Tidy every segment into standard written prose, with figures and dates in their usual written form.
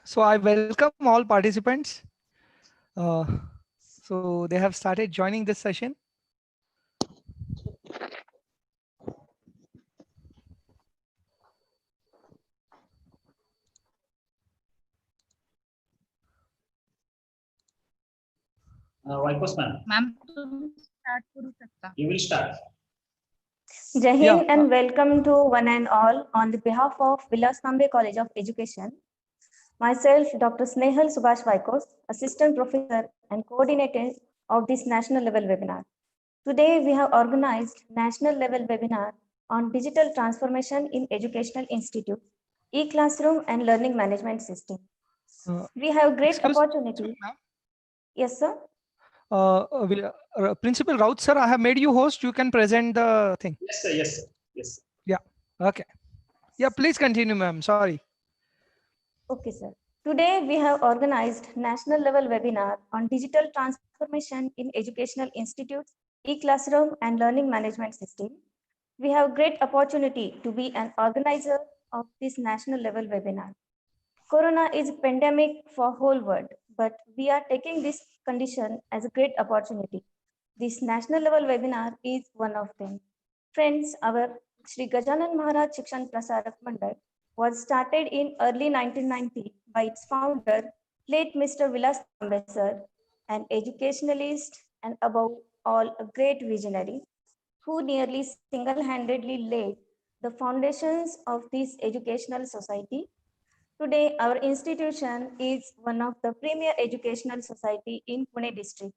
So I welcome all participants. Uh, so they have started joining this session. Vaikos ma'am, ma'am तुम्ही start करू शकता. you will start. Jai Hind Yeah, and welcome to one and all on the behalf of Vilas Tambe College of Education. Myself, Dr. Snehal Subhash Vaikos, Assistant Professor and Coordinator of this national level webinar. Today we have organized national level webinar on digital transformation in educational institute, e-classroom and learning management system. uh, We have great excuse opportunity. me, ma'am. Yes, sir. Principal Raut sir, I have made you host. You can present the thing. Yes, sir. Yes, sir. Yes. Okay. Yeah, please continue, ma'am. Sorry. Okay, sir. Today we have organized national level webinar on digital transformation in educational institutes, e-classroom and learning management system. We have great opportunity to be an organizer of this national level webinar. Corona is a pandemic for whole world, but we are taking this condition as a great opportunity. This national level webinar is one of them. Friends, our Sri Gajanan Maharaj Shikshan Prasarak Mandal was started in early 1990 by its founder, late Mr. Vilas Tambe sir, an educationalist and above all a great visionary who nearly single-handedly laid the foundations of this educational society. Today, our institution is one of the premier educational society in Pune district.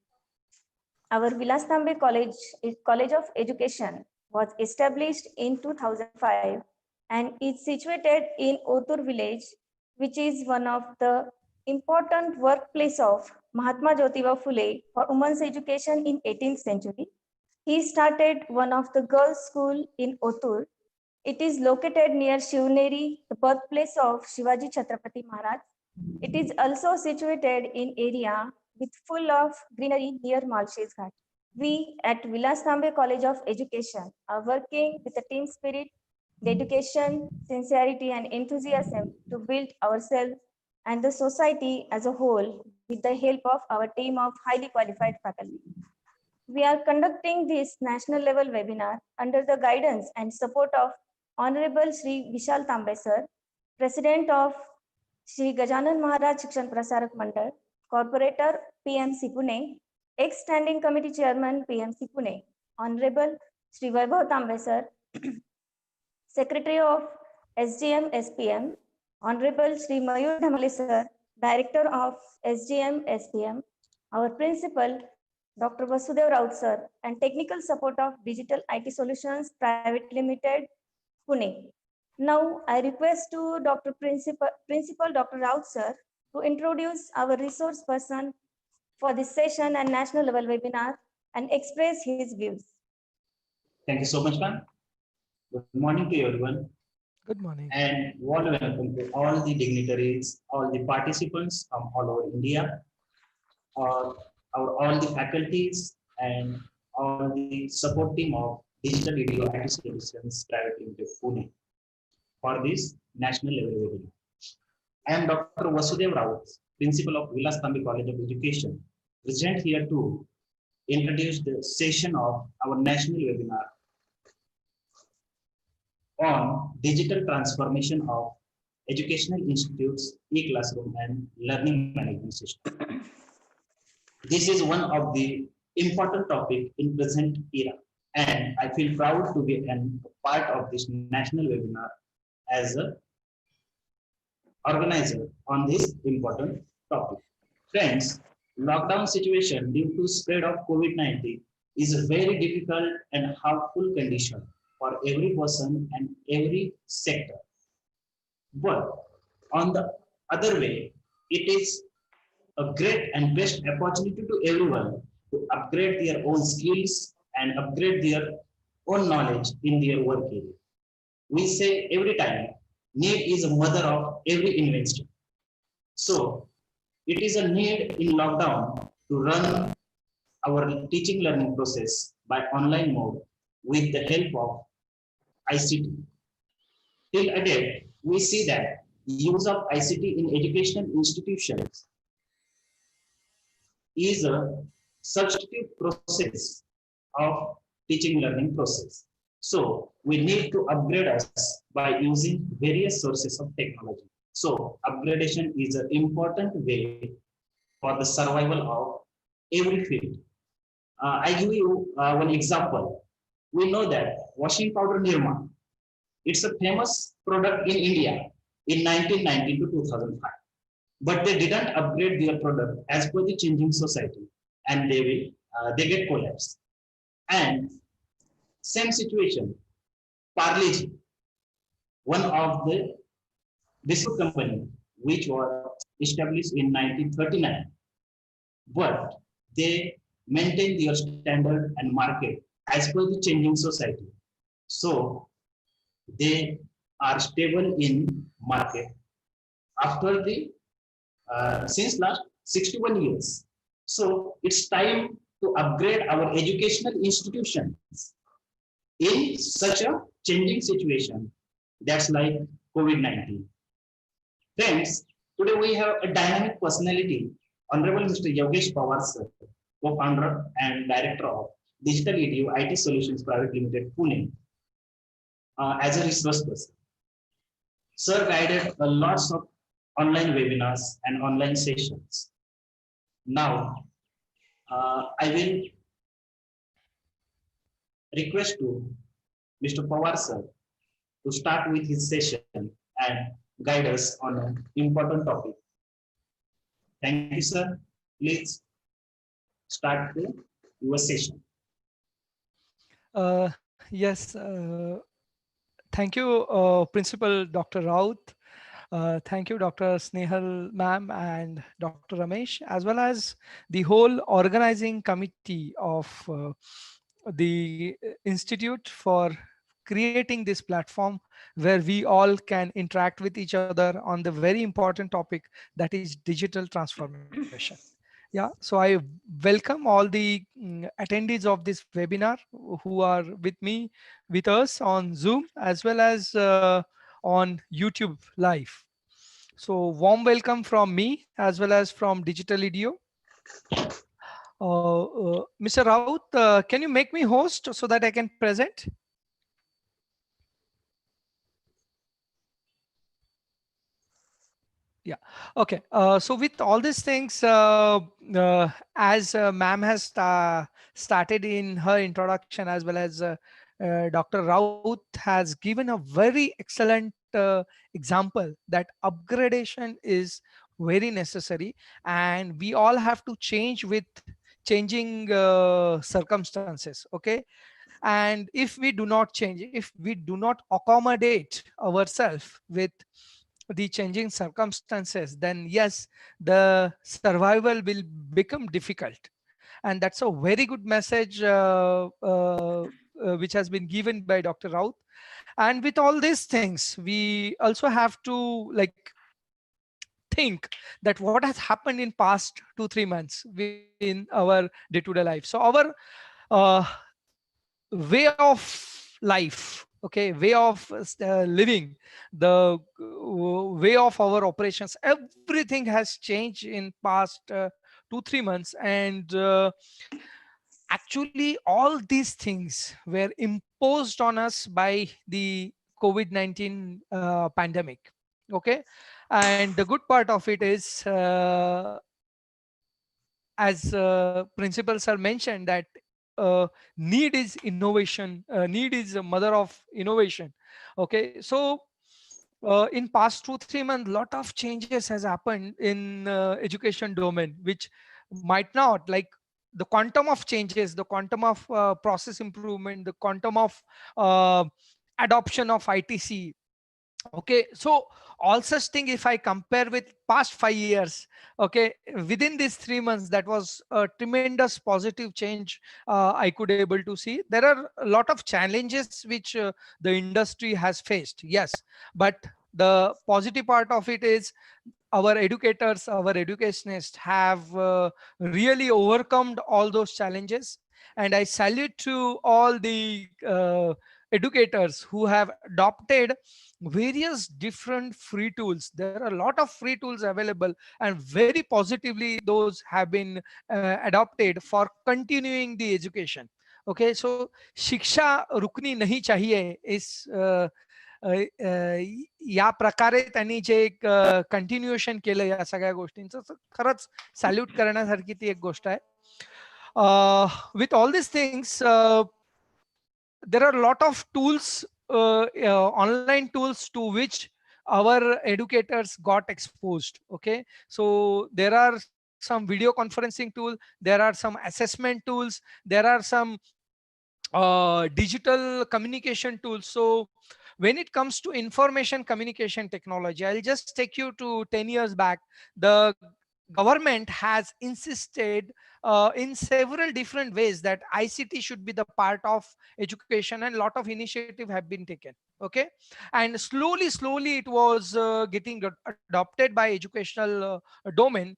Our Vilas Tambe College of Education was established in 2005 and is situated in Otur village, which is one of the important workplace of Mahatma Jyotiba Phule for women's education in 18th century. He started one of the girls' school in Otur. It is located near Shivneri, the birthplace of Shivaji Chhatrapati Maharaj. It is also situated in area with full of greenery near Malshes Ghat. We at Vilas Tambe College of Education are working with a team spirit, dedication, sincerity, and enthusiasm to build ourselves and the society as a whole with the help of our team of highly qualified faculty. We are conducting this national level webinar under the guidance and support of Honorable Sri Vishal Tambe sir, President of Sri Gajanan Maharaj Shikshan Prasarak Mandal, Corporator PMC Pune, ex-standing committee chairman PMC Pune, Honorable Sri Vaibhav Tambe sir, Secretary of SGM SPM, Honorable Sri Mayur Dhamale sir, Director of SGM SPM, our principal Dr. Vasudev Raut sir, and technical support of Digital IT Solutions Private Limited, Pune. Now I request to Dr. Principal Dr. Raut sir to introduce our resource person for this session and national level webinar and express his views. Thank you so much, ma'am. Good morning to everyone, Good morning. and warm welcome to all the dignitaries, all the participants from all over India, all the faculties, and all the support team of Digital Video IT Solutions Private Limited, Pune, for this national level webinar. I am Dr. Vasudev Raut, Principal of Vilas Tambe College of Education, present here to introduce the session of our national webinar on digital transformation of educational institutes, e-classroom and learning management system. This is one of the important topic in present era, and I feel proud to be a part of this national webinar as a organizer on this important topic. Friends, lockdown situation due to spread of COVID-19 is a very difficult and harmful condition for every person and every sector. But on the other way, it is a great and best opportunity to everyone to upgrade their own skills and upgrade their own knowledge in their work area. We say every time, need is a mother of every invention. So it is a need in lockdown to run our teaching learning process by online mode with the help of ICT. Till a date, we see that use of ICT in educational institutions is a substitute process of teaching learning process. So we need to upgrade us by using various sources of technology. So upgradation is an important way for the survival of every field. I give you one example. We know that washing powder Nirma, it's a famous product in India in 1990 to 2005. But they didn't upgrade their product as per the changing society, and they get collapsed. And same situation, Parle-G, one of the biscuit company which was established in 1939, but they maintain their standard and market as per the changing society. So they are stable in market after the since last 61 years. So it's time to upgrade our educational institutions in such a changing situation that's like COVID-19. Friends, today we have a dynamic personality, Honorable Mr. Yogesh Pawar sir, co-founder and director of Digital Edu IT Solutions Private Limited, Pune, as a resource person. Sir guided a lots of online webinars and online sessions. Now, I will request to Mr. Pawar sir to start with his session and guide us on an important topic. Thank you, sir. Please start your session. Yes, thank you, Principal Dr. Raut. Thank you, Dr. Snehal ma'am and Dr. Ramesh, as well as the whole organizing committee of the institute for creating this platform where we all can interact with each other on the very important topic that is digital transformation. Yeah, so I welcome all the attendees of this webinar who are with us on Zoom as well as on YouTube Live. So warm welcome from me as well as from Digital Edu. Mr. Raut, can you make me host so that I can present? Yeah. Okay. So with all these things, as ma'am has started in her introduction, as well as Dr. Raut has given a very excellent example that upgradation is very necessary, and we all have to change with changing circumstances. Okay. And if we do not change, if we do not accommodate ourselves with the changing circumstances, then yes, the survival will become difficult. And that's a very good message which has been given by Dr. Raut. And with all these things, we also have to like think that what has happened in past 2-3 months in our day-to-day life. So our uh, way of life, okay, way of living, the way of our operations, everything has changed in past 2-3 months. And actually all these things were imposed on us by the COVID-19 pandemic. Okay. And the good part of it is, as principal sir mentioned, that need is innovation, need is a mother of innovation. Okay. So in past 2-3 months, lot of changes has happened in education domain, which might not like the quantum of changes, the quantum of process improvement, the quantum of uh, adoption of ITC. Okay, so all such thing, if I compare with past 5 years, okay, within these 3 months, that was a tremendous positive change I could able to see. There are a lot of challenges which the industry has faced, yes, but the positive part of it is our educators, our educationists have really overcome all those challenges. And I salute to all the educators who have adopted various different free tools. There are a lot of free tools available, and very positively those have been adopted for continuing the education. Okay, so शिक्षा रुकनी नहीं चाहिए इस या प्रकारे त्यांनी जे एक continuation केलं या सगळ्या गोष्टींचं, खरंच सॅल्यूट करण्यासारखी ती एक गोष्ट आहे. With all these things, there are a lot of tools, online tools to which our educators got exposed. Okay, so there are some video conferencing tool, there are some assessment tools, there are some digital communication tools. So when it comes to information communication technology, I'll just take you to 10 years back. The government has insisted in several different ways that ICT should be the part of education, and a lot of initiative have been taken. Okay, and slowly it was getting adopted by educational domain.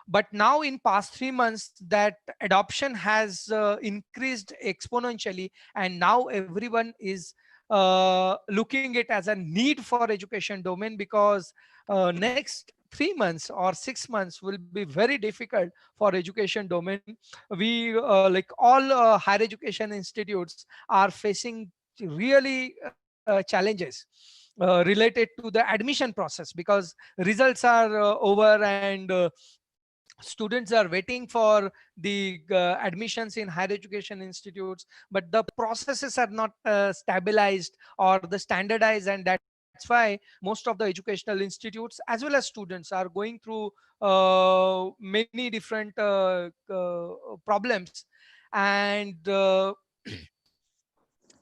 But now in past 3 months, that adoption has increased exponentially, and now everyone is looking it as a need for education domain, because next 3 months or 6 months will be very difficult for education domain. We like all higher education institutes are facing really challenges related to the admission process, because results are over, and students are waiting for the admissions in higher education institutes, but the processes are not stabilized or the standardized, and that's why most of the educational institutes as well as students are going through many different problems. And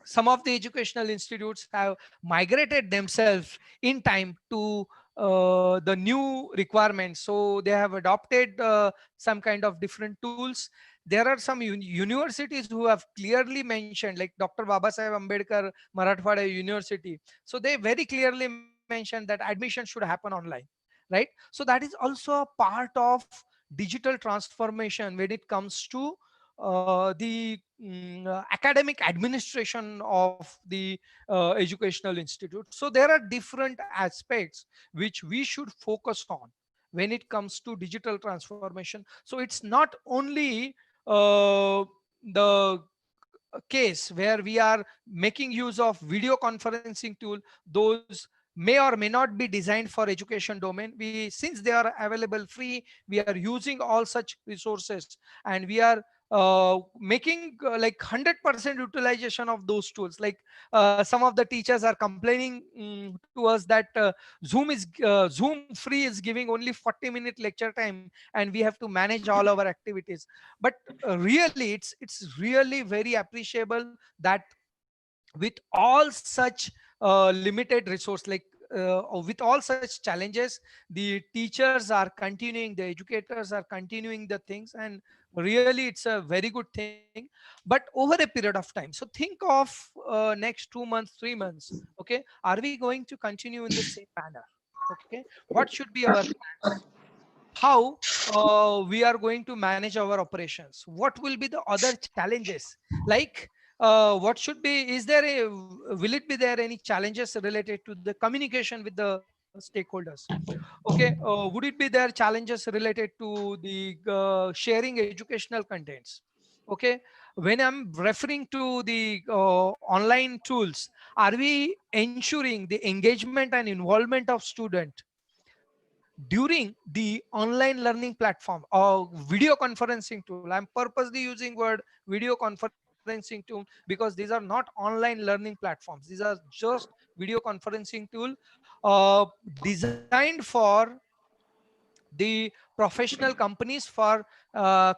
some of the educational institutes have migrated themselves in time to the new requirements, so they have adopted some kind of different tools. There are some universities who have clearly mentioned, like Dr. Babasaheb Ambedkar Marathwada University, so they very clearly mentioned that admission should happen online, right? So that is also a part of digital transformation when it comes to the academic administration of the educational institute. So there are different aspects which we should focus on when it comes to digital transformation. So it's not only the case where we are making use of video conferencing tool. Those may or may not be designed for education domain. We, since they are available free, we are using all such resources, and we are making like 100% utilization of those tools. Like some of the teachers are complaining to us that Zoom free is giving only 40-minute lecture time, and we have to manage all our activities. But really it's really very appreciable that with all such limited resource, like with all such challenges, the teachers are continuing, the educators are continuing the things, and really it's a very good thing. But over a period of time, so think of next 2 months, 3 months. Okay, are we going to continue in the same manner? Okay, what should be our plans? How we are going to manage our operations? What will be the other challenges? Like what should be, is there a, will it be there any challenges related to the communication with the stakeholders? Okay, would it be there challenges related to the sharing educational contents? Okay, when I'm referring to the online tools, are we ensuring the engagement and involvement of student during the online learning platform or video conferencing tool? I'm purposely using word video conferencing tool because these are not online learning platforms. These are just video conferencing tool uh, designed for the professional companies for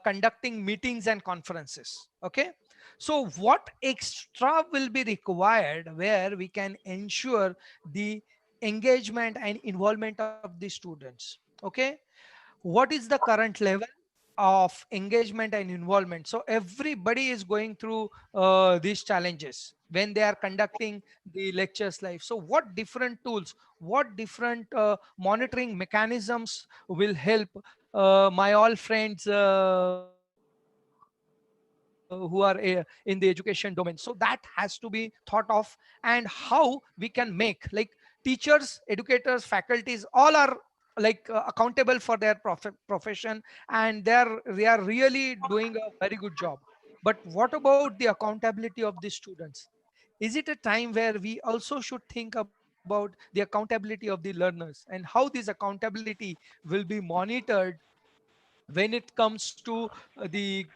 conducting meetings and conferences. Okay, so what extra will be required where we can ensure the engagement and involvement of the students? Okay, what is the current level of engagement and involvement? So everybody is going through these challenges when they are conducting the lectures live. So what different tools, what different monitoring mechanisms will help my all friends who are in the education domain? So that has to be thought of, and how we can make, like, teachers teachers, educators, faculties, all are like accountable for their profession, and they are really doing a very good job. But what about the accountability of the students? Is it a time where we also should think about the accountability of the learners and how this accountability will be monitored when it comes to the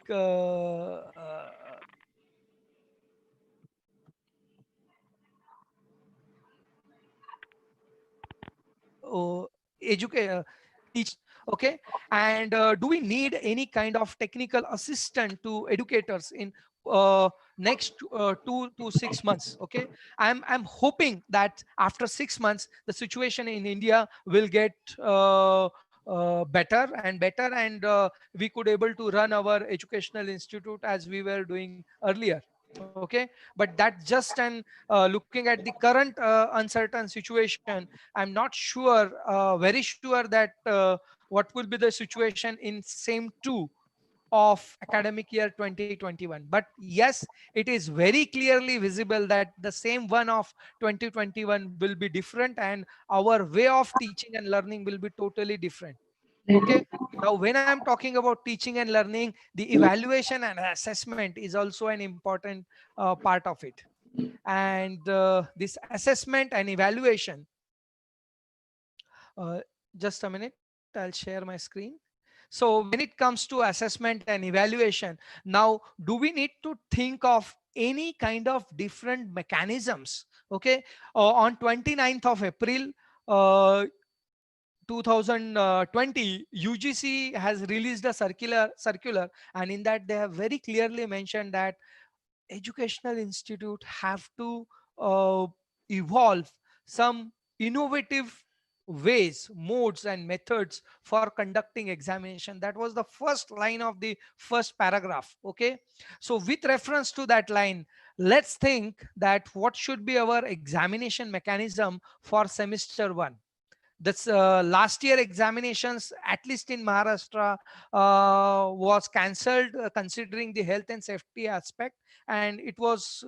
educate teach, okay? And do we need any kind of technical assistant to educators in next 2 to 6 months? Okay, I'm hoping that after 6 months the situation in India will get better and better, and we could able to run our educational institute as we were doing earlier. Okay, but that just an looking at the current uncertain situation, I'm not sure, very sure that what will be the situation in same two of academic year 2021. But yes, it is very clearly visible that the same one of 2021 will be different, and our way of teaching and learning will be totally different. Okay, now when I'm talking about teaching and learning, the evaluation and assessment is also an important part of it. And this assessment and evaluation, uh, just a minute, I'll share my screen. So when it comes to assessment and evaluation, now do we need to think of any kind of different mechanisms? Okay, on 29th of April, uh, 2020, UGC has released a circular, and in that they have very clearly mentioned that educational institute have to uh, evolve some innovative ways, modes and methods for conducting examination. That was the first line of the first paragraph. Okay, so with reference to that line, let's think that what should be our examination mechanism for semester 1. That's last year examinations, at least in Maharashtra, was cancelled considering the health and safety aspect, and it was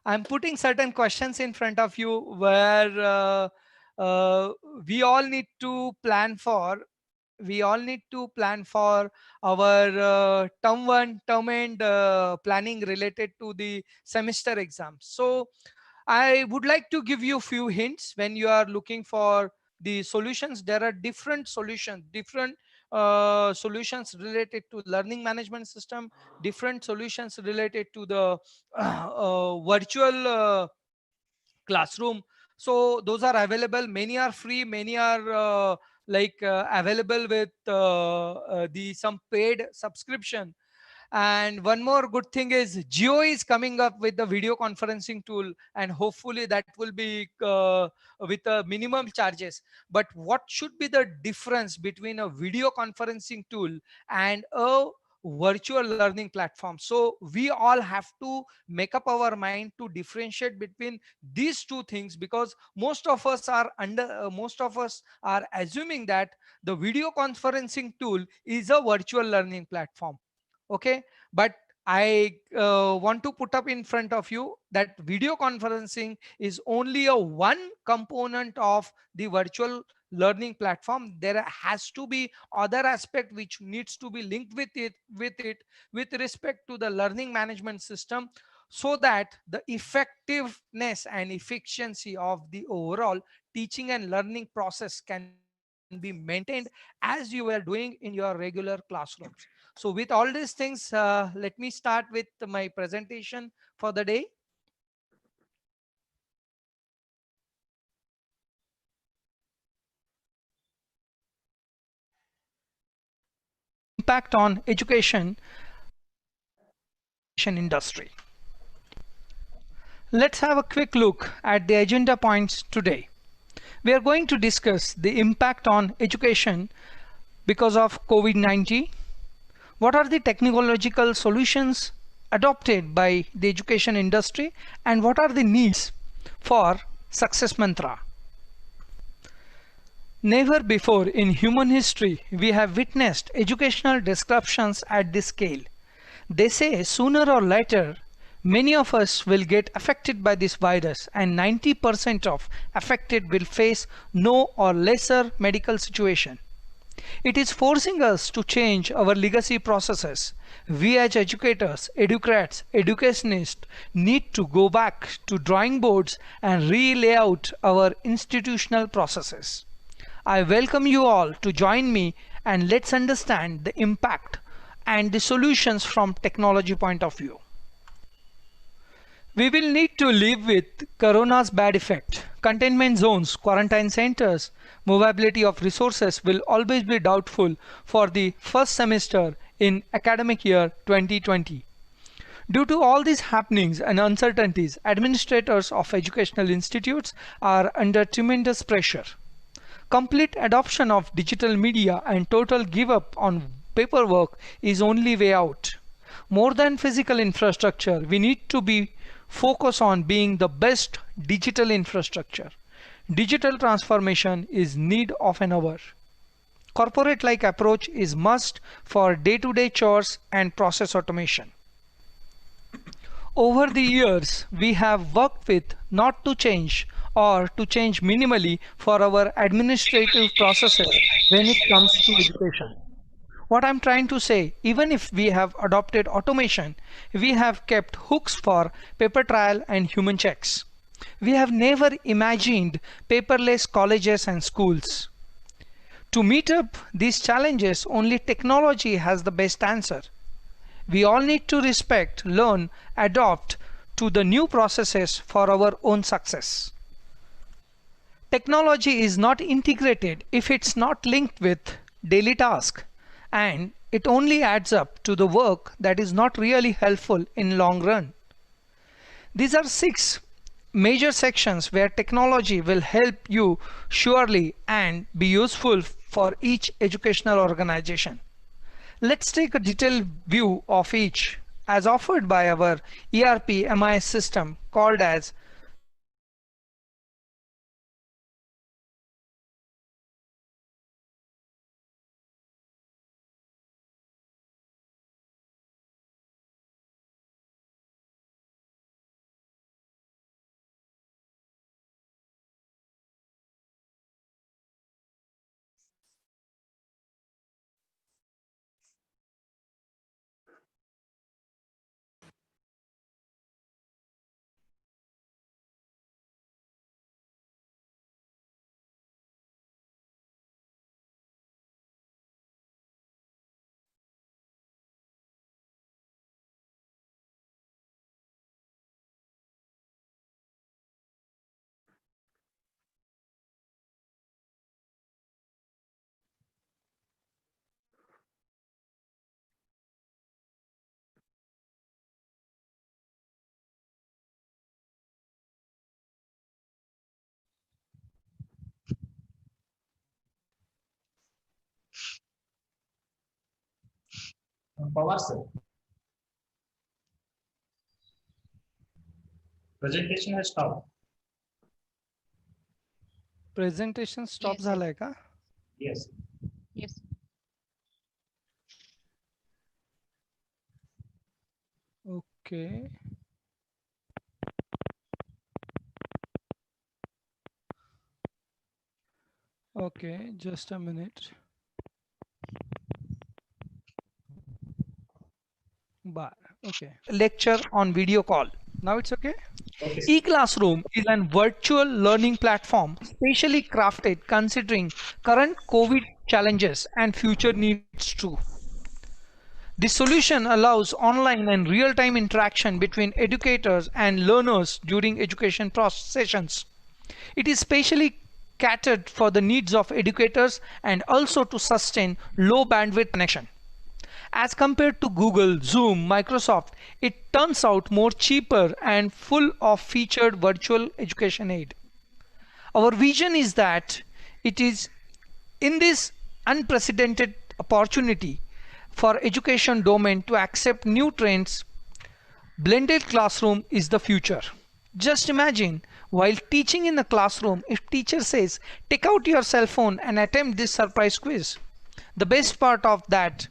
I'm putting certain questions in front of you where uh, we all need to plan for. We all need to plan for our term one, term end planning related to the semester exams. So I would like to give you few hints when you are looking for the solutions. There are different solutions, different solutions related to learning management system, different solutions related to the virtual classroom. So those are available. Many are free, many are available with the some paid subscription. And one more good thing is Geo is coming up with the video conferencing tool, and hopefully that will be with a minimum charges. But what should be the difference between a video conferencing tool and a virtual learning platform. So we all have to make up our mind to differentiate between these two things, because most of us are assuming that the video conferencing tool is a virtual learning platform. Okay, but I want to put up in front of you that video conferencing is only a one component of the virtual learning platform. There has to be other aspect which needs to be linked with respect to the learning management system, so that the effectiveness and efficiency of the overall teaching and learning process can be maintained as you were doing in your regular classrooms. So with all these things, let me start with my presentation for the day. Impact on education industry. Let's have a quick look at the agenda points today. We are going to discuss the impact on education because of COVID-19. What are the technological solutions adopted by the education industry, and what are the needs for success mantra? Never before in human history we have witnessed educational disruptions at this scale. They say sooner or later many of us will get affected by this virus, and 90% of affected will face no or lesser medical situation. It is forcing us to change our legacy processes. We as educators, educrats, educationists need to go back to drawing boards and re-lay out our institutional processes. I welcome you all to join me, and let's understand the impact and the solutions from technology point of view. We will need to live with Corona's bad effect. Containment zones, quarantine centers, movability of resources will always be doubtful for the first semester in academic year 2020. Due to all these happenings and uncertainties, administrators of educational institutes are under tremendous pressure. Complete adoption of digital media and total give up on paperwork is only way out. More than physical infrastructure, we need to be focused on being the best digital infrastructure. Digital transformation is need of an hour. Corporate-like approach is must for day-to-day chores and process automation. Over the years, we have worked with not to change or to change minimally for our administrative processes when it comes to education. What I'm trying to say, even if we have adopted automation, we have kept hooks for paper trial and human checks. We have never imagined paperless colleges and schools. To meet up these challenges, only technology has the best answer. We all need to respect, learn, adopt to the new processes for our own success. Technology is not integrated if it's not linked with daily tasks, and it only adds up to the work that is not really helpful in long run. These are 6 major sections where technology will help you surely and be useful for each educational organization. Let's take a detailed view of each as offered by our ERP MIS system called as Pawar sir, presentation has stopped. Presentation stop Yes, yes. झालंय का? Yes. Yes. Okay. Okay, just a minute. Bye. Okay. Lecture on video call. Now it's okay. Okay. eClassroom is a virtual learning platform specially crafted considering current COVID challenges and future needs too. The solution allows online and real-time interaction between educators and learners during education sessions. It is specially catered for the needs of educators and also to sustain low bandwidth connection. As compared to Google, Zoom, Microsoft, it turns out more cheaper and full of featured virtual education aid. Our vision is that it is in this unprecedented opportunity for education domain to accept new trends, blended classroom is the future. Just imagine while teaching in the classroom, if teacher says, take out your cell phone and attempt this surprise quiz. The best part of that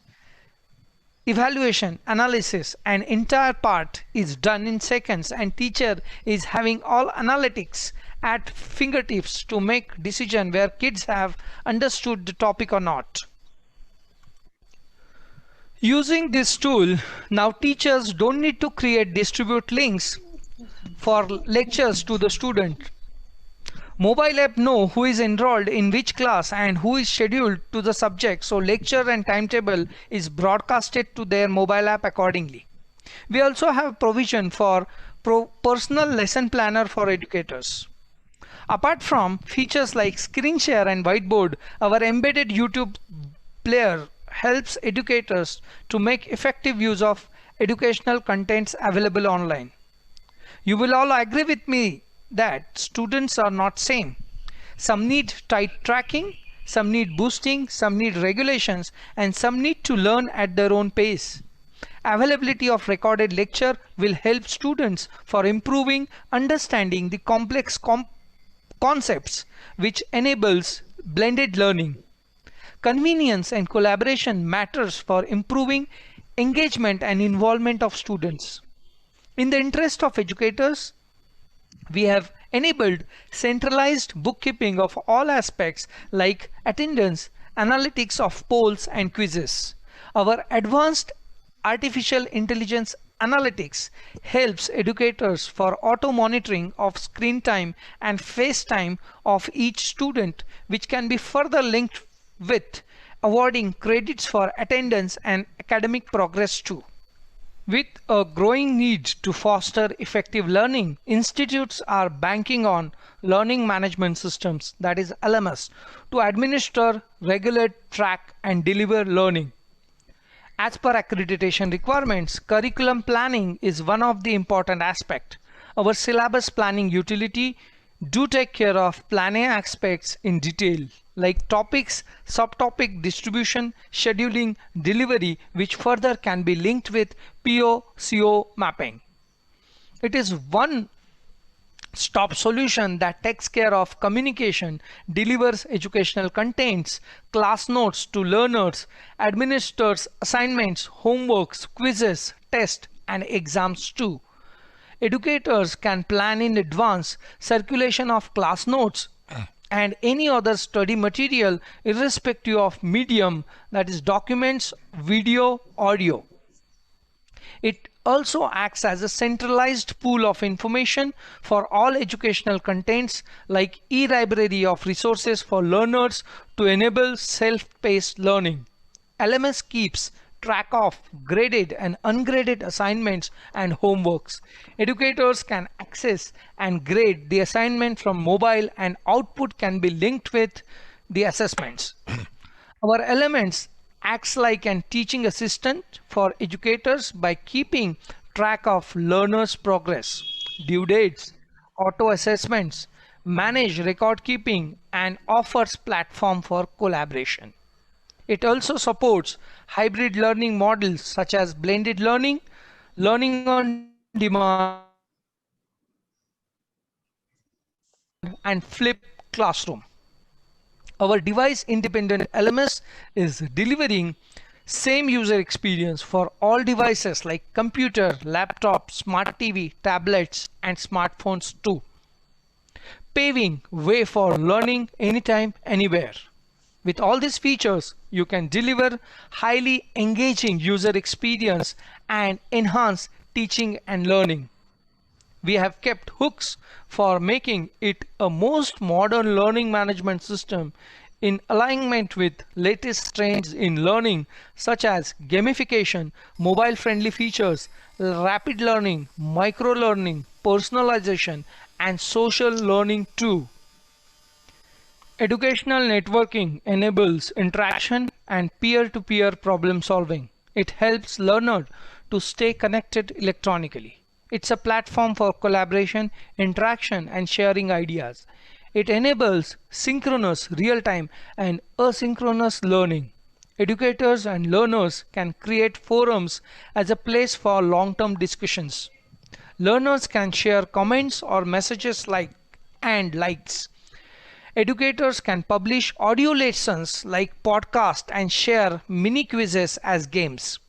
evaluation, analysis, and entire part is done in seconds, and teacher is having all analytics at fingertips to make decision where kids have understood the topic or not. Using this tool, now teachers don't need to distribute links for lectures to the student. Mobile app know who is enrolled in which class and who is scheduled to the subject, so lecture and timetable is broadcasted to their mobile app accordingly. We also have provision for personal lesson planner for educators. Apart from features like screen share and whiteboard, our embedded YouTube player helps educators to make effective use of educational contents available online. You will all agree with me that students are not same. Some need tight tracking, some need boosting, some need regulations, and some need to learn at their own pace. Availability of recorded lecture will help students for improving understanding the complex concepts, which enables blended learning. Convenience and collaboration matters for improving engagement and involvement of students. In the interest of educators, we have enabled centralized bookkeeping of all aspects like attendance, analytics of polls and quizzes. Our advanced artificial intelligence analytics helps educators for auto monitoring of screen time and face time of each student, which can be further linked with awarding credits for attendance and academic progress too. With a growing need to foster effective learning, institutes are banking on learning management systems, that is LMS, to administer, regulate, track, and deliver learning. As per accreditation requirements, curriculum planning is one of the important aspects. Our syllabus planning utility do take care of planning aspects in detail, like topics, subtopic distribution, scheduling, delivery, which further can be linked with PO/CO mapping. It is one stop solution that takes care of communication, delivers educational contents, class notes to learners, administers assignments, homeworks, quizzes, tests, and exams too. Educators can plan in advance circulation of class notes and any other study material irrespective of medium, that is documents, video, audio. It also acts as a centralized pool of information for all educational contents like e-library of resources for learners to enable self-paced learning. LMS keeps track of graded and ungraded assignments and homeworks. Educators can access and grade the assignment from mobile, and output can be linked with the assessments. Our elements acts like an teaching assistant for educators by keeping track of learners' progress, due dates, auto assessments, manage record keeping, and offers platform for collaboration. It also supports hybrid learning models such as blended learning, learning on demand, and flipped classroom. Our device independent LMS is delivering same user experience for all devices like computer, laptop, smart TV, tablets and smartphones too, paving way for learning anytime, anywhere. With all these features, you can deliver highly engaging user experience and enhance teaching and learning. We have kept hooks for making it a most modern learning management system in alignment with latest trends in learning such as gamification, mobile friendly features, rapid learning, micro learning, personalization and social learning too. Educational networking enables interaction and peer-to-peer problem solving. It helps learners to stay connected electronically. It's a platform for collaboration, interaction, and sharing ideas. It enables synchronous, real-time, and asynchronous learning. Educators and learners can create forums as a place for long-term discussions. Learners can share comments or messages like and likes. Educators can publish audio lessons like podcasts and share mini quizzes as games.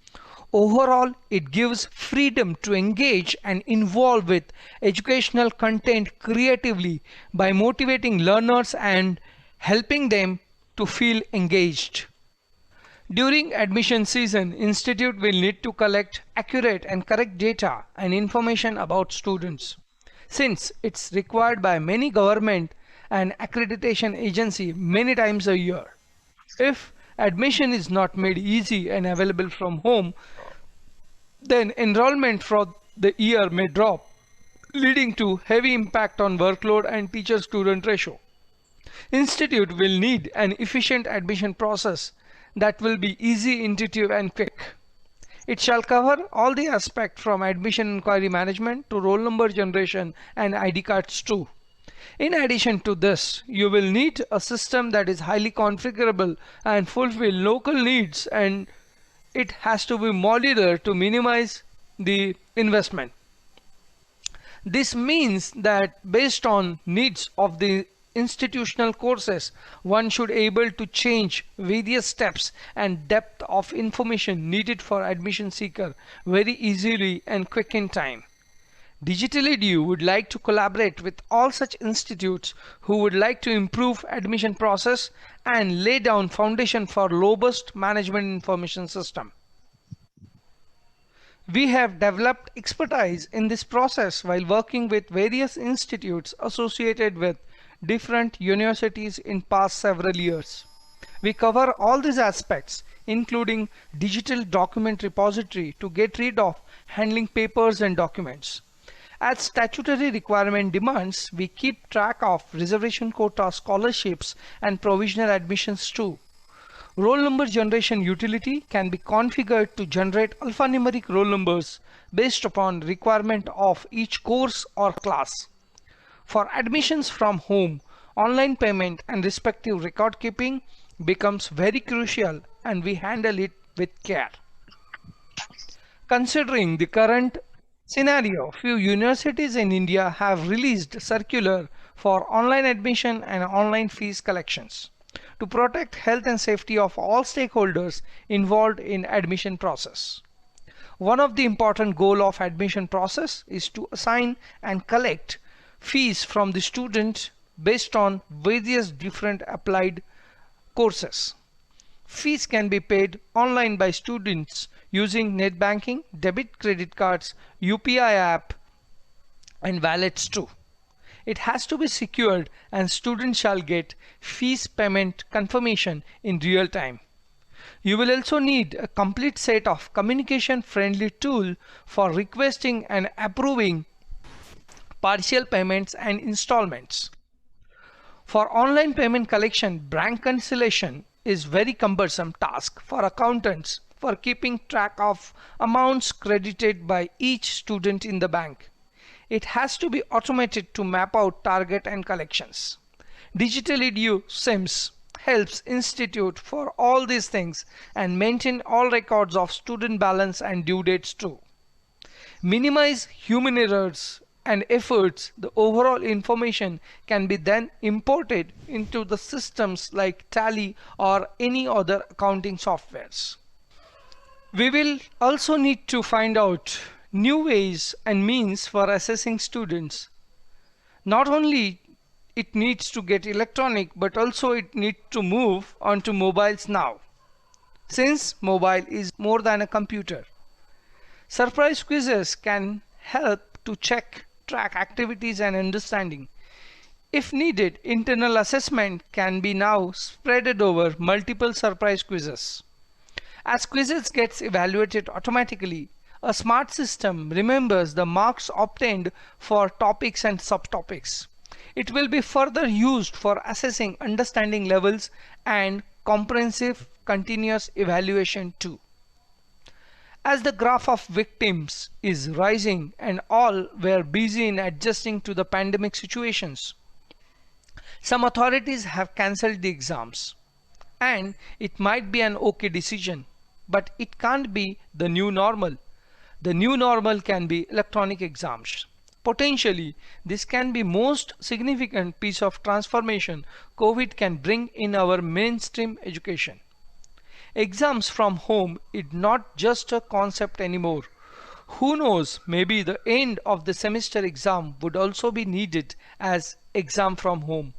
Overall, it gives freedom to engage and involve with educational content creatively by motivating learners and helping them to feel engaged. During admission season, institute will need to collect accurate and correct data and information about students. Since it's required by many government and accreditation agency many times a year. If admission is not made easy and available from home, then enrollment for the year may drop, leading to heavy impact on workload and teacher-student ratio. Institute will need an efficient admission process that will be easy, intuitive and quick. It shall cover all the aspects from admission inquiry management to roll number generation and ID cards too. In addition to this, you will need a system that is highly configurable and fulfill local needs, and it has to be modular to minimize the investment. This means that based on needs of the institutional courses, one should able to change various steps and depth of information needed for admission seeker very easily and quick in time. DigitalEdu would like to collaborate with all such institutes who would like to improve admission process and lay down foundation for robust management information system. We have developed expertise in this process while working with various institutes associated with different universities in past several years. We cover all these aspects, including digital document repository to get rid of handling papers and documents. As statutory requirement demands, we keep track of reservation quota scholarships and provisional admissions too. Roll number generation utility can be configured to generate alphanumeric roll numbers based upon requirement of each course or class. For admissions from home, online payment and respective record keeping becomes very crucial, and we handle it with care. Considering the current scenario, few universities in India have released circular for online admission and online fees collections to protect health and safety of all stakeholders involved in admission process. One of the important goal of admission process is to assign and collect fees from the student based on various different applied courses. Fees can be paid online by students using net banking, debit credit cards, UPI app and wallets too. It has to be secured and students shall get fees payment confirmation in real time. You will also need a complete set of communication friendly tool for requesting and approving partial payments and installments. For online payment collection, bank reconciliation is very cumbersome task for accountants for keeping track of amounts credited by each student in the bank. It has to be automated to map out target and collections. DigitalEdu SIMS helps institute for all these things and maintain all records of student balance and due dates too. Minimize human errors and efforts. The overall information can be then imported into the systems like Tally or any other accounting softwares. We will also need to find out new ways and means for assessing students. Not only it needs to get electronic, but also it needs to move onto mobiles now, since mobile is more than a computer. Surprise quizzes can help to check, track activities and understanding. If needed, internal assessment can be now spreaded over multiple surprise quizzes. As quizzes gets evaluated automatically, a smart system remembers the marks obtained for topics and subtopics. It will be further used for assessing understanding levels and comprehensive continuous evaluation too. As the graph of victims is rising and all were busy in adjusting to the pandemic situations, some authorities have cancelled the exams. And it might be an okay decision, but it can't be the new normal. The new normal can be electronic exams. Potentially, this can be most significant piece of transformation COVID can bring in our mainstream education. Exams from home is not just a concept anymore. Who knows, maybe the end of the semester exam would also be needed as exam from home.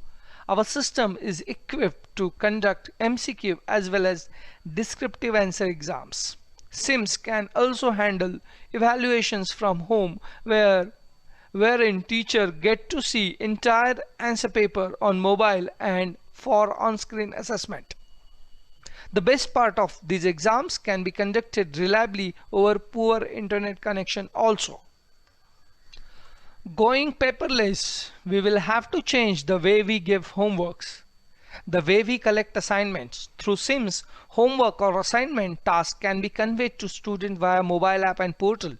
Our system is equipped to conduct MCQ as well as descriptive answer exams. SIMS can also handle evaluations from home wherein teacher get to see entire answer paper on mobile and for on-screen assessment. The best part of these exams can be conducted reliably over poor internet connection also. Going paperless, we will have to change the way we give homeworks, the way we collect assignments. Through SIMS, homework or assignment tasks can be conveyed to students via mobile app and portal.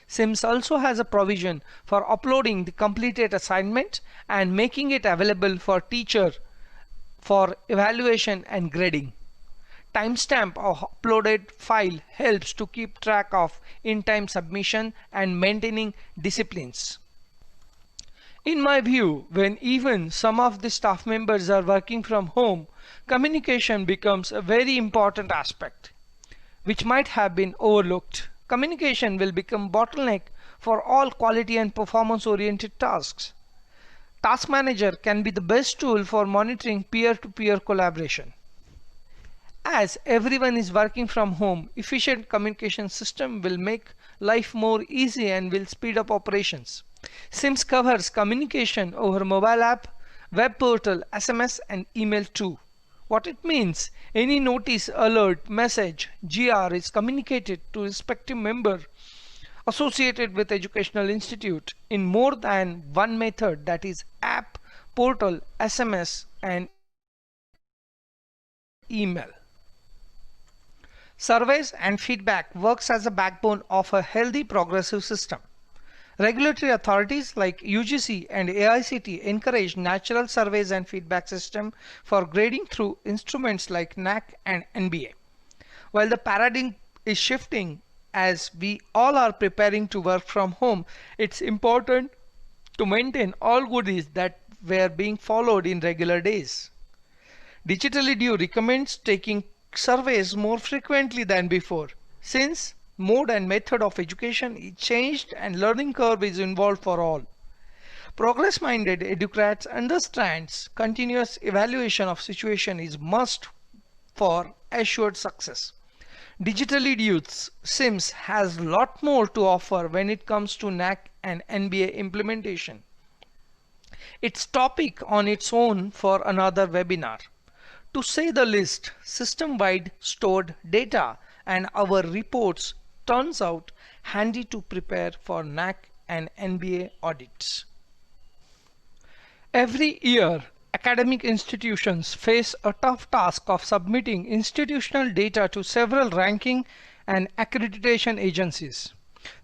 SIMS also has a provision for uploading the completed assignment and making it available for teacher for evaluation and grading. Timestamp of uploaded file helps to keep track of in-time submission and maintaining disciplines. In my view, when even some of the staff members are working from home, communication becomes a very important aspect, which might have been overlooked. Communication will become bottleneck for all quality and performance-oriented tasks. Task Manager can be the best tool for monitoring peer-to-peer collaboration. As everyone is working from home, efficient communication system will make life more easy and will speed up operations. SIMS covers communication over mobile app, web portal, SMS and email too. What it means, any notice, alert, message, GR is communicated to respective member associated with educational institute in more than one method, that is app, portal, SMS and email. Surveys and feedback works as a backbone of a healthy progressive system. Regulatory authorities like UGC and AICTE encourage natural surveys and feedback system for grading through instruments like NAAC and NBA. While the paradigm is shifting as we all are preparing to work from home, it's important to maintain all goodies that were being followed in regular days. DigitalEdu recommends taking surveys more frequently than before, since mode and method of education is changed and learning curve is involved for all. Progress-minded educrats understands continuous evaluation of situation is must for assured success. DigitalEdu's SIMS has lot more to offer when it comes to NAAC and NBA implementation. It's topic on its own for another webinar. To say the least, system-wide stored data and our reports turns out handy to prepare for NAAC and NBA audits. Every year, academic institutions face a tough task of submitting institutional data to several ranking and accreditation agencies.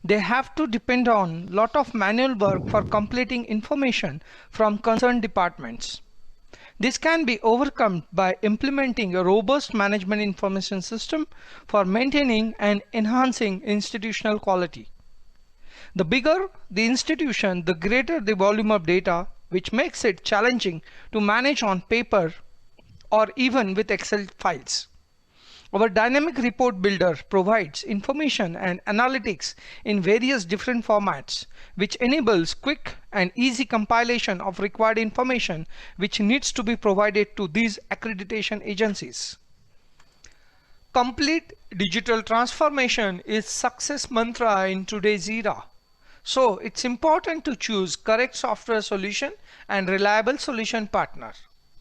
They have to depend on lot of manual work for completing information from concerned departments. This can be overcome by implementing a robust management information system for maintaining and enhancing institutional quality. The bigger the institution, the greater the volume of data, which makes it challenging to manage on paper or even with Excel files. Our dynamic report builder provides information and analytics in various different formats, which enables quick and easy compilation of required information which needs to be provided to these accreditation agencies. Complete digital transformation is success mantra in today's era. So it's important to choose correct software solution and reliable solution partner.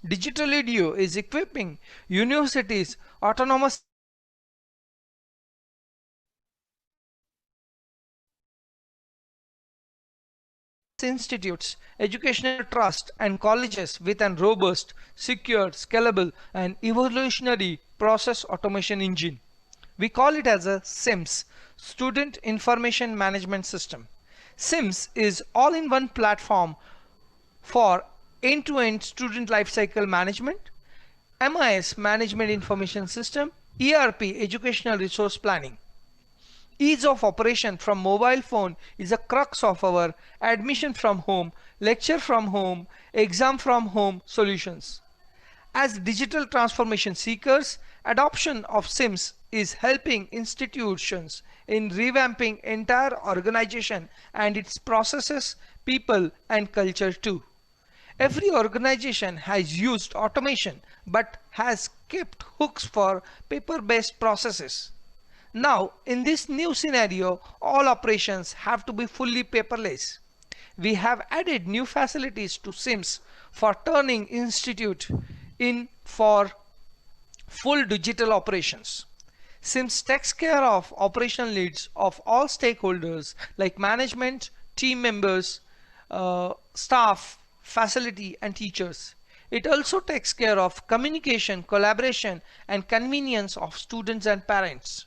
Digital Edu is equipping universities, autonomous institutes, educational trusts, and colleges with an robust, secure, scalable, and evolutionary process automation engine. We call it as a SIMS, Student Information Management System. SIMS is all-in-one platform for end-to-end student lifecycle management, MIS Management Information System, ERP Educational Resource Planning. Ease of operation from mobile phone is a crux of our admission from home, lecture from home, exam from home solutions. As digital transformation seekers, adoption of SIMS is helping institutions in revamping entire organization and its processes, people and culture too. Every organization has used automation but has kept hooks for paper-based processes. Now, in this new scenario, all operations have to be fully paperless. We have added new facilities to SIMS for turning institute in for full digital operations. SIMS takes care of operational needs of all stakeholders like management, team members, staff, facility, and teachers. It also takes care of communication, collaboration, and convenience of students and parents.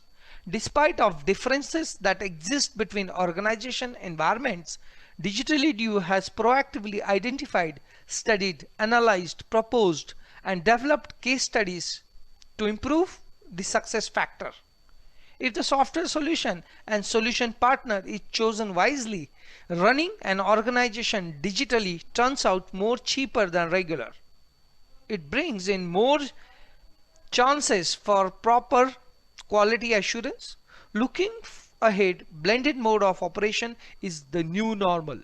Despite of differences that exist between organization environments, DigitalEdu has proactively identified, studied, analyzed, proposed, and developed case studies to improve the success factor. If the software solution and solution partner is chosen wisely, running an organization digitally turns out more cheaper than regular. It brings in more chances for proper quality assurance. Looking ahead, blended mode of operation is the new normal.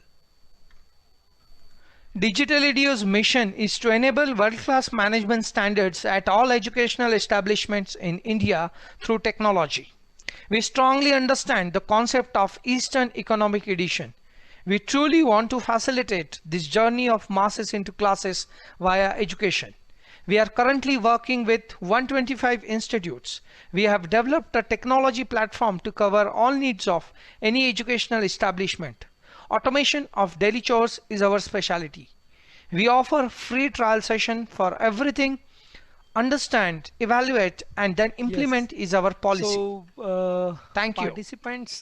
Digital Edu's mission is to enable world-class management standards at all educational establishments in India through technology. We strongly understand the concept of Eastern Economic Edition. We truly want to facilitate this journey of masses into classes via education. We are currently working with 125 institutes. We have developed a technology platform to cover all needs of any educational establishment. Automation of daily chores is our specialty. We offer free trial session for everything. Understand, evaluate, and then implement is our policy. So, Thank you. participants,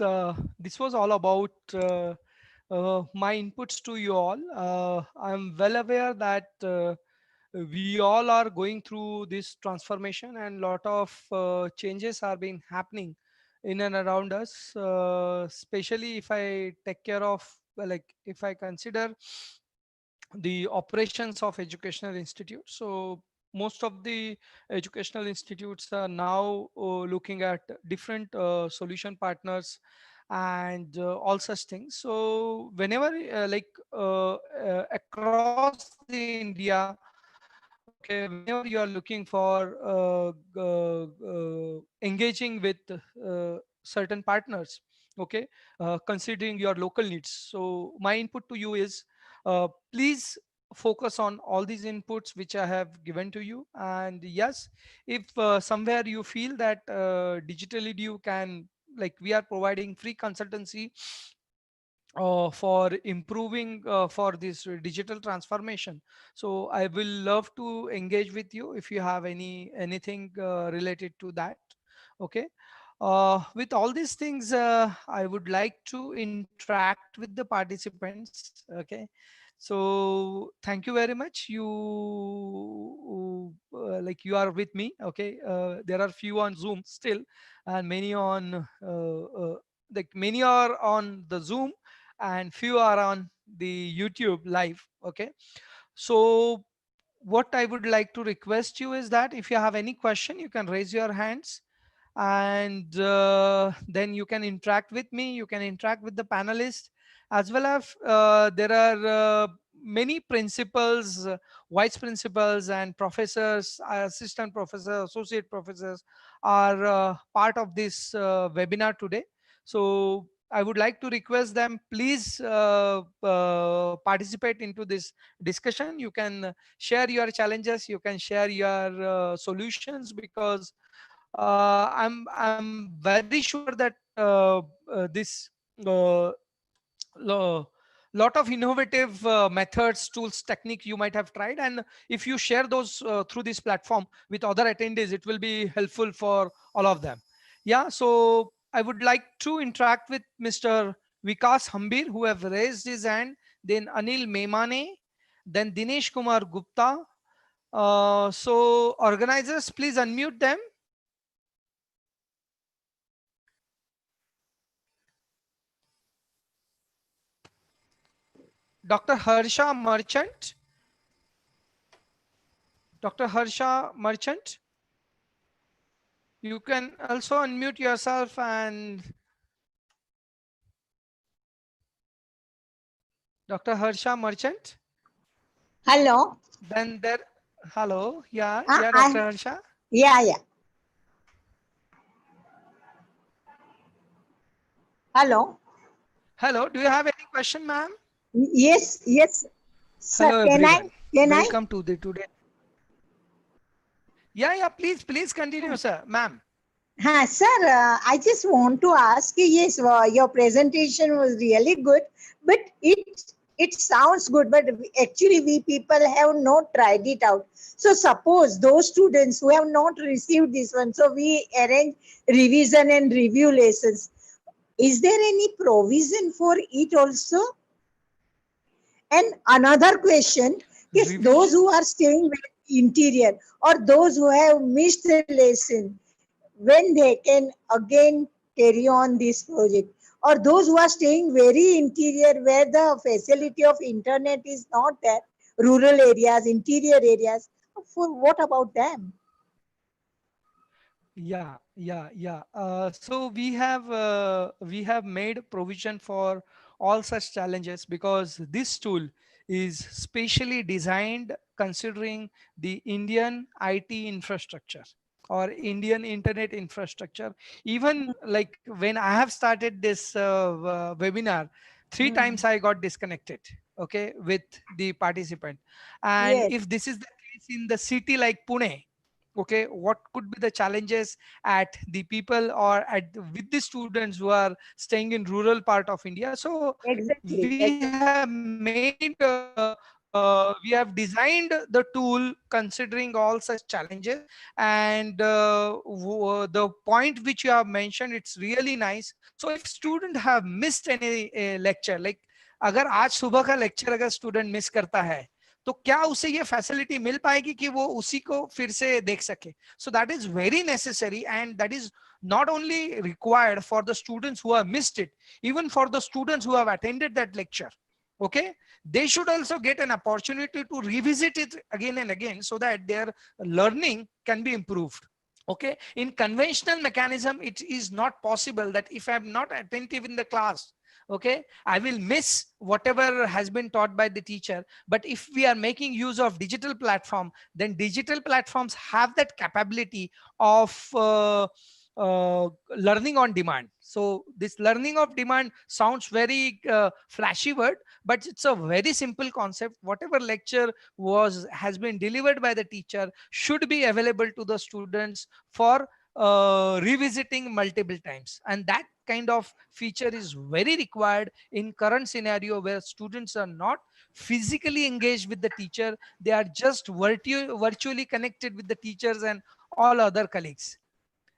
this was all about my inputs to you all. I'm well aware that we all are going through this transformation and lot of changes are being happening in and around us, especially if I take care of, like if I consider the operations of educational institutes. So most of the educational institutes are now looking at different solution partners and all such things. So whenever across the India, okay, whenever you are looking for engaging with certain partners, okay, considering your local needs. So my input to you is, please focus on all these inputs which I have given to you. And yes, if somewhere you feel that digitally you can, like we are providing free consultancy for improving for this digital transformation, so I will love to engage with you if you have anything related to that. Okay, with all these things, I would like to interact with the participants. Okay, So thank you very much. You like you are with me. Okay. There are few on Zoom still, and many on like many are on the Zoom, and few are on the YouTube live. Okay. So what I would like to request you is that if you have any question, you can raise your hands, and then you can interact with me, you can interact with the panelists, as well as there are many principals, vice principals and professors, assistant professors, associate professors are part of this webinar today. So I would like to request them, please participate into this discussion. You can share your challenges, you can share your solutions, because I'm very sure that this uh, lot of innovative methods, tools, technique you might have tried, and if you share those through this platform with other attendees, it will be helpful for all of them. Yeah, so I would like to interact with Mr. Vikas Hambir, who have raised his hand, then Anil Memane, then Dinesh Kumar Gupta. So organizers, please unmute them. Dr. Harsha Merchant. Dr. Harsha Merchant. You can also unmute yourself, and Dr. Harsha Merchant. Hello. Then there, hello. Yeah, Uh, yeah, I, Dr. Harsha. yeah. Hello. Hello. Do you have any question, ma'am? Yes, sir. Hello, Can I? everyone. Can I? Welcome to the today. Yeah, please continue, sir, ma'am. Sir, I just want to ask you, yes, your presentation was really good, but it sounds good, but actually we people have not tried it out. So suppose those students who have not received this one, so we arrange revision and review lessons. Is there any provision for it also? And another question is those Revision. who are staying interior or those who have missed the lesson, when they can again carry on this project, or those who are staying very interior where the facility of internet is not there, rural areas, interior areas, for what about them? Yeah. So we have made provision for all such challenges, because this tool is specially designed considering the Indian IT infrastructure or Indian internet infrastructure. Even like when I have started this webinar, three Hmm. times I got disconnected. Okay, with the participant, and Yes, if this is the case in the city like Pune, okay, what could be the challenges at the people or at with the students who are staying in rural part of India? So exactly. we have made we have designed the tool considering all such challenges, and the point which you have mentioned, it's really nice. So if student have missed any lecture, like अगर आज सुबह का lecture अगर student miss करता है, तो क्या उसे ये फैसिलिटी मिल पाएगी कि वो उसी को फिर से देख सके? So that is very necessary, and that is not only required for the students who have missed it, even for the students who have attended that lecture. Okay, they should also get an opportunity to revisit it again and again, so that their learning can be improved. Okay, in conventional mechanism, it is not possible that if I'm not attentive in the class, okay, I will miss whatever has been taught by the teacher. But if we are making use of digital platform, then digital platforms have that capability of learning on demand. So this learning of demand sounds very flashy word, but it's a very simple concept. Whatever lecture has been delivered by the teacher should be available to the students for revisiting multiple times, and that kind of feature is very required in current scenario where students are not physically engaged with the teacher. They are just virtually connected with the teachers and all other colleagues.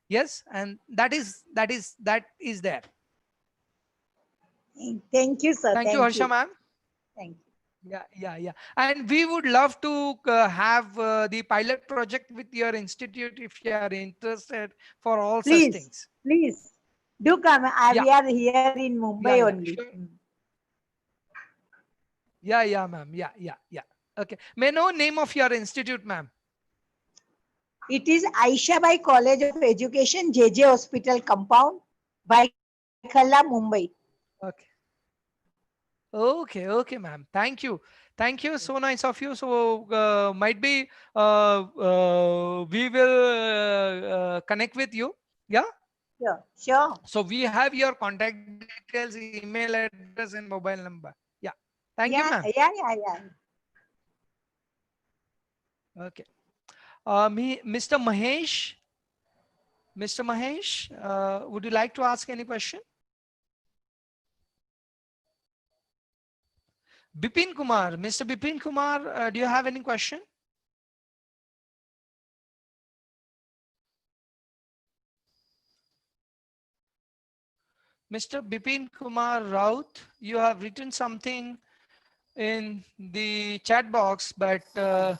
Yes, and that is there. Thank you, sir. Thank you, Thank Harsha you. ma'am. Thank you. Yeah. And we would love to have the pilot project with your institute if you are interested for all such Please, things. please do come. Yeah, We are here in Mumbai yeah, only. sure. Yeah, ma'am. Yeah. Okay. May I know name of your institute, ma'am? It is Aishabai College of Education, JJ Hospital Compound, Baikhalla, Mumbai. Okay, ma'am. Thank you. So nice of you. So might be we will connect with you. Yeah. Sure, sure. So we have your contact details, email address, and mobile number. Yeah. Thank you, ma'am. Yeah. Okay. Mr. Mahesh. Mr. Mahesh, would you like to ask any question? Bipin Kumar. Mr. Bipin Kumar, do you have any question? Mr. Bipin Kumar Raut, you have written something in the chat box, but I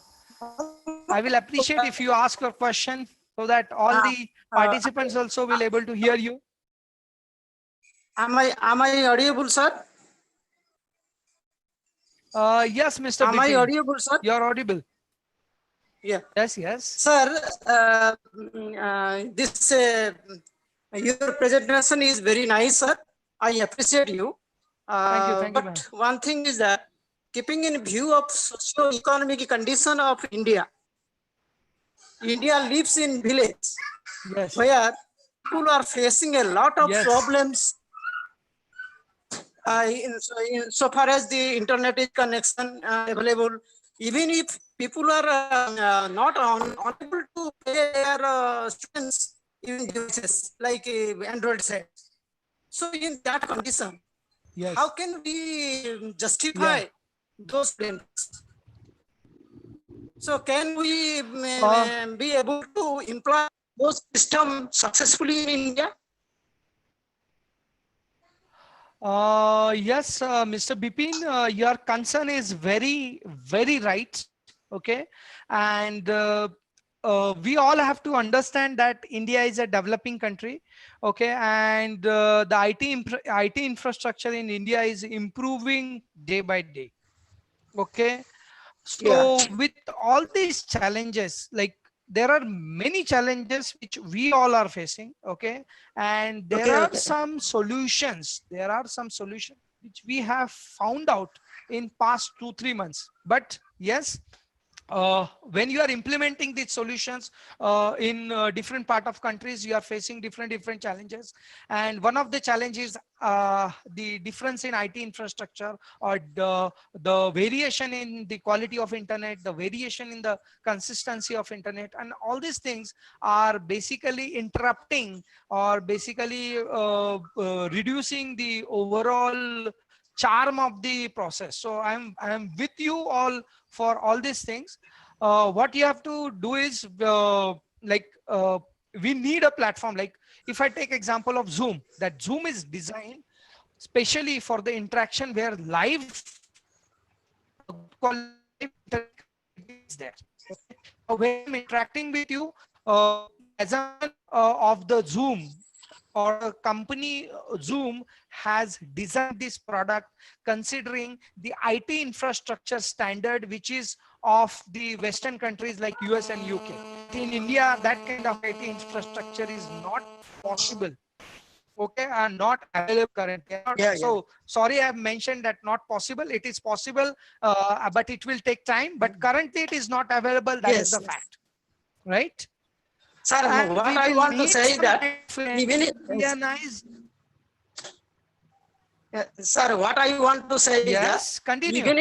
will appreciate if you ask your question so that all the participants also will able to hear you. Am I audible, sir? Yes, Mr. Am I Bipin, audible, sir? you are audible. Yeah. Yes. Sir, this your presentation is very nice, sir. I appreciate you. Thank you, ma'am. But one thing is that keeping in view of socio-economic condition of India, India lives in village Yes. where people are facing a lot of Yes. problems so far as the internet is connection available. Even if people are not unable to pay their students even devices like Android set. So in that condition, Yes. how can we justify those payments? So can we be able to employ those systems successfully in India? Yes, Mr. Bipin, your concern is very right. Okay. And we all have to understand that India is a developing country. Okay. And the IT infrastructure in India is improving day by day. Okay. So with all these challenges, like there are many challenges which we all are facing. Okay. And there are some solutions. There are some solutions which we have found out in past 2-3 months. But yes, when you are implementing these solutions in different part of countries, you are facing different challenges. And one of the challenges, the difference in IT infrastructure, or the variation in the quality of internet, the variation in the consistency of internet, and all these things are basically interrupting or basically reducing the overall charm of the process. So I'm with you all for all these things. What you have to do is we need a platform. Like if I take example of Zoom, that Zoom is designed specially for the interaction where live is there. So when I'm interacting with you as a of the Zoom, or a company, Zoom has designed this product considering the IT infrastructure standard, which is of the Western countries like US and UK. In India, that kind of IT infrastructure is not possible. Okay, and not available currently. So sorry, I have mentioned that not possible. It is possible, but it will take time. But currently, it is not available. That is the fact, right? Sir, what I want to say that even sir, what I want to say is that continue. even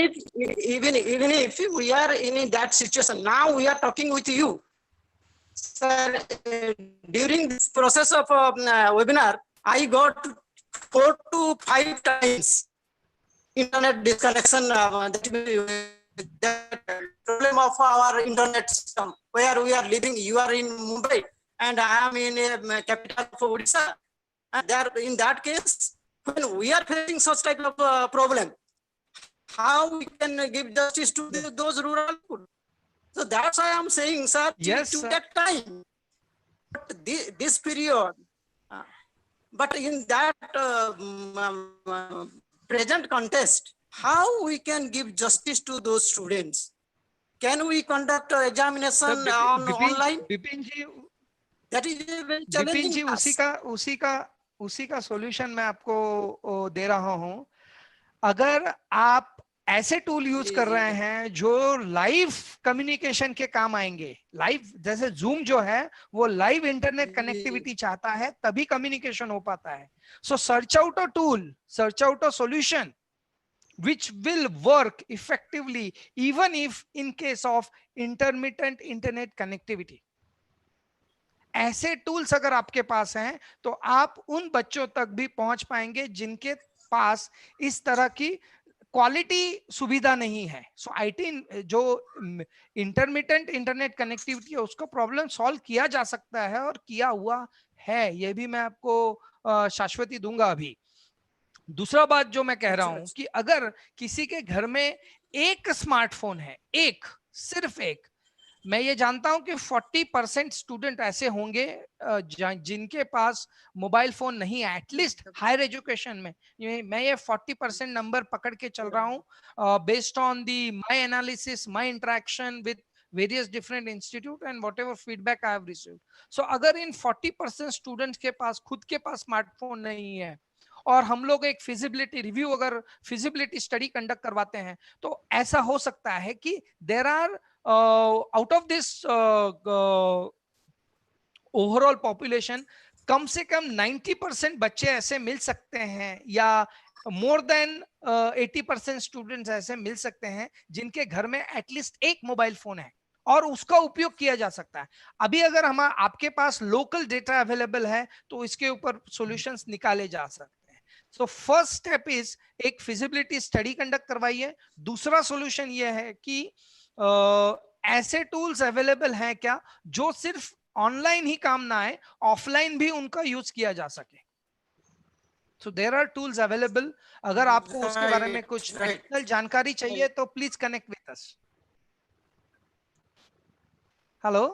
if we are in that situation, now we are talking with you, sir. During this process of webinar, I got 4 to 5 times internet disconnection. That problem of our internet system where we are living. You are in Mumbai and I am in a capital of Odisha. And there, in that case, when we are facing such type of problem, how we can give justice to those rural people. So that's why I'm saying, sir, Yes, to sir. that time, but this period, uh, but in that present context, how we can give justice to those students? Can we conduct examination on online? Bipin ji, That is a very Vipin challenging ji, task. उसी का solution मैं आपको दे रहा हूं. अगर आप ऐसे tool use जी, कर जी, रहे जी। हैं जो लाइव कम्युनिकेशन के काम आएंगे, लाइव जैसे जूम जो है वो लाइव इंटरनेट जी। कनेक्टिविटी चाहता है, तभी कम्युनिकेशन हो पाता है. सो search out a tool, search out a solution which will work effectively even if in case of intermittent internet connectivity. ऐसे टूल्स अगर आपके पास हैं तो आप उन बच्चों तक भी पहुंच पाएंगे जिनके पास इस तरह की क्वालिटी सुविधा नहीं है. सो आईटी जो इंटरमिटेंट इंटरनेट कनेक्टिविटी है उसका प्रॉब्लम सॉल्व किया जा सकता है और किया हुआ है, ये भी मैं आपको शाश्वती दूंगा. अभी दूसरा बात जो मैं कह रहा हूं कि अगर किसी के घर में एक स्मार्टफोन है, एक, सिर्फ एक, मैं ये जानता हूं कि 40% स्टूडेंट ऐसे होंगे जिनके पास मोबाइल फोन नहीं है, एटलीस्ट हायर एजुकेशन में. मैं ये 40% नंबर पकड़ के चल रहा हूं based on the my analysis, my interaction with various different institute and whatever feedback I have received. So अगर इन 40% स्टूडेंट्स के पास खुद के पास स्मार्टफोन नहीं है और हम लोग एक फिजिबिलिटी रिव्यू, अगर फिजिबिलिटी स्टडी कंडक्ट करवाते हैं, तो ऐसा हो सकता है कि there are out of this overall population कम से कम 90% बच्चे ऐसे मिल सकते हैं या मोर देन 80% स्टूडेंट्स ऐसे मिल सकते हैं जिनके घर में एटलीस्ट एक मोबाइल फोन है और उसका उपयोग किया जा सकता है. अभी अगर हम आपके पास लोकल डेटा अवेलेबल है तो इसके ऊपर सॉल्यूशंस निकाले जा सकते हैं. सो फर्स्ट स्टेप इज एक फिजिबिलिटी स्टडी कंडक्ट करवाइए. दूसरा सॉल्यूशन ये है कि ऐसे टूल्स अवेलेबल हैं क्या जो सिर्फ ऑनलाइन ही काम ना आए, ऑफलाइन भी उनका यूज किया जा सके. So there are tools available. अगर आपको उसके बारे में कुछ एडिशनल जानकारी चाहिए तो please connect with us. Hello.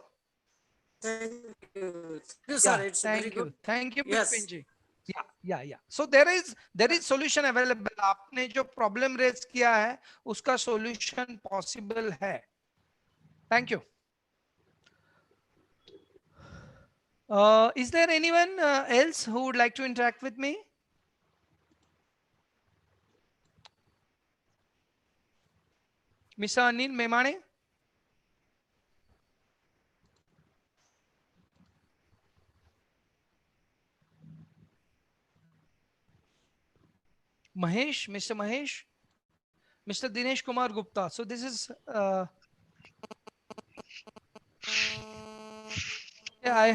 Thank you. Thank you, sir. It's very good. Thank you, Yes. Bipin ji. Yeah. So there is solution available. आपने जो प्रॉब्लम रेज किया है उसका सॉल्यूशन पॉसिबल है. Thank you. Is there anyone else who would like to interact with me? Mr. Anil Memane? Mahesh, Mr. Mahesh? Mr. Dinesh Kumar Gupta. So this is yeah,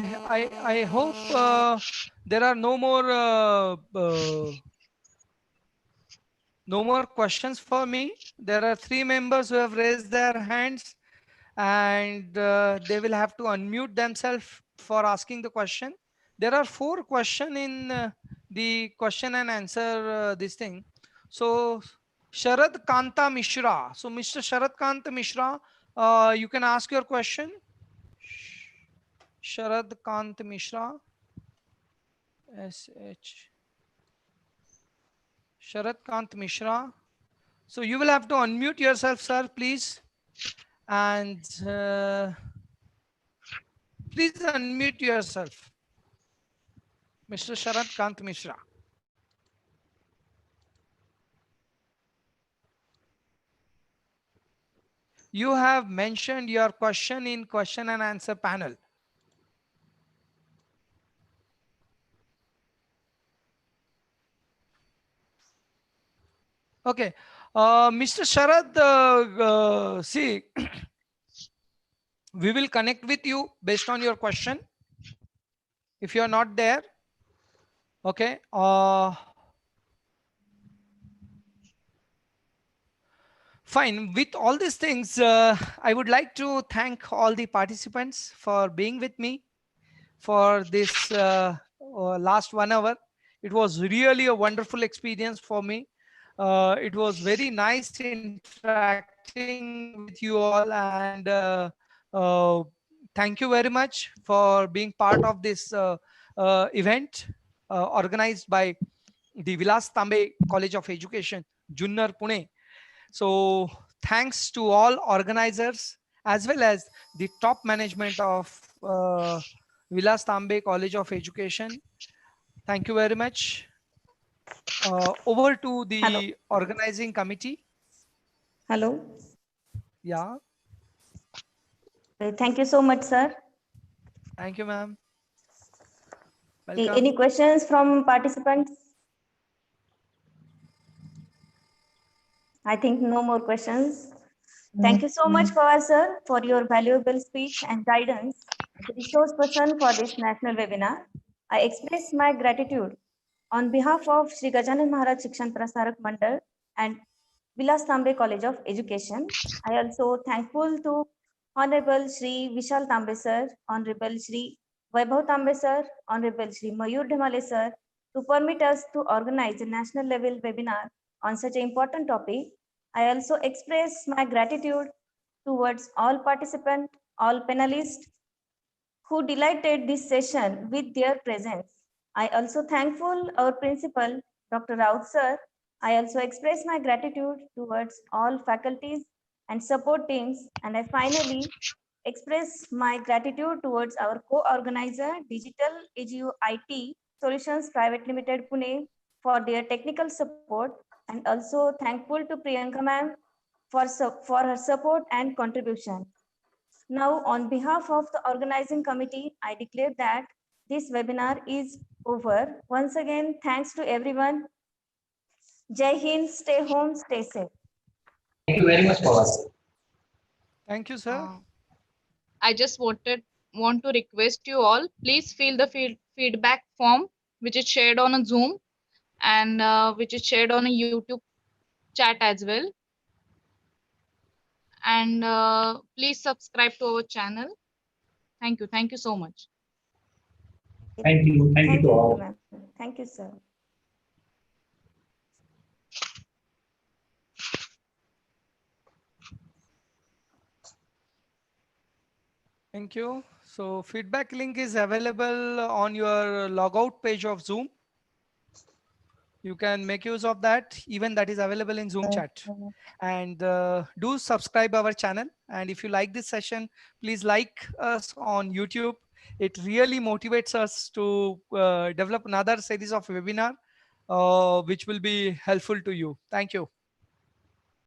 I hope there are no more questions for me. There are 3 members who have raised their hands and they will have to unmute themselves for asking the question. There are 4 questions in the question and answer this thing. So Sharad Kanta Mishra. So Mr. Sharad Kanta Mishra, you can ask your question. Sharad Kant Mishra. SH. Sharad Kant Mishra. So you will have to unmute yourself, sir, please. And please unmute yourself. Mr. Sharad Kant Mishra. You have mentioned your question in question and answer panel. Okay, Mr. Sharad, see, we will connect with you based on your question. If you are not there, okay. Fine. With all these things, I would like to thank all the participants for being with me for this last 1 hour. It was really a wonderful experience for me. It was very nice interacting with you all, and uh, thank you very much for being part of this event organized by the Vilas Tambe College of Education, Junnar, Pune. So thanks to all organizers as well as the top management of Vilas Tambe College of Education. Thank you very much. Over to Hello. the organizing committee. Hello. Yeah, Thank you so much, sir. thank you, ma'am. Any Welcome. questions from participants? I think no more questions. Thank you so much, Pawar sir, for your valuable speech and guidance as a resource person for this national webinar. I express my gratitude on behalf of Sri Gajanan Maharaj Shikshan Prasarak Mandal and Vilas Tambe College of Education. I also thankful to Honorable Shri Vishal Tambe sir, Honorable Shri Vaibhav Tambe sir, Honorable Shri Mayur Dhemale sir to permit us to organize a national level webinar on such an important topic. I also express my gratitude towards all participants, all panelists who delighted this session with their presence. I also thankful our principal, Dr. Raut sir. I also express my gratitude towards all faculties and support teams. And I finally express my gratitude towards our co-organizer, Digital Edu IT Solutions Private Limited Pune for their technical support. And also thankful to Priyanka ma'am for her support and contribution. Now, on behalf of the organizing committee, I declare that this webinar is over. Once again, thanks to everyone. Jai Hind, stay home, stay safe. Thank you very much, Pawar. Thank you, sir. I just want to request you all, please fill the feedback form which is shared on a Zoom and which is shared on a YouTube chat as well. And please subscribe to our channel. Thank you. Thank you so much. Thank you. Thank you to all. ma'am. Thank you, sir. Thank you. So feedback link is available on your logout page of Zoom. You can make use of that. Even that is available in Zoom chat. And do subscribe our channel. And if you like this session, please like us on YouTube. It really motivates us to develop another series of webinar, which will be helpful to you. Thank you.